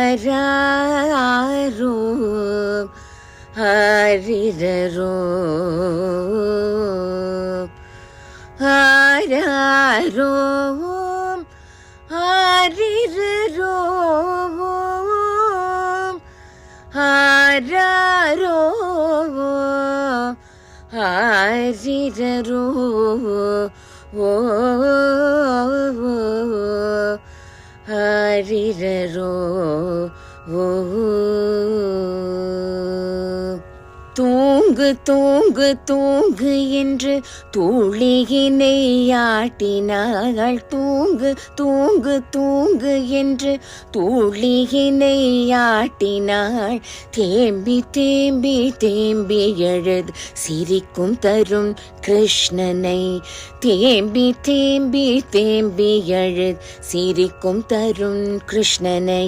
ஆராரோ ஆரிரரோ ஆராரோ ஆரிரரோ ஆராரோ ஆரிரரோ ஆரிரரோ தூங்கு தூங்கு தூங்கு என்று தூளியினை ஆட்டினாள். தூங்கு தூங்கு தூங்கு என்று தூளியினை ஆட்டினாள். தேம்பி தேம்பி தேம்பி எழுது சிரிக்கும் தரும் கிருஷ்ணனை. தேம்பி தேம்பி தேம்பி எழுது சிரிக்கும் தரும் கிருஷ்ணனை.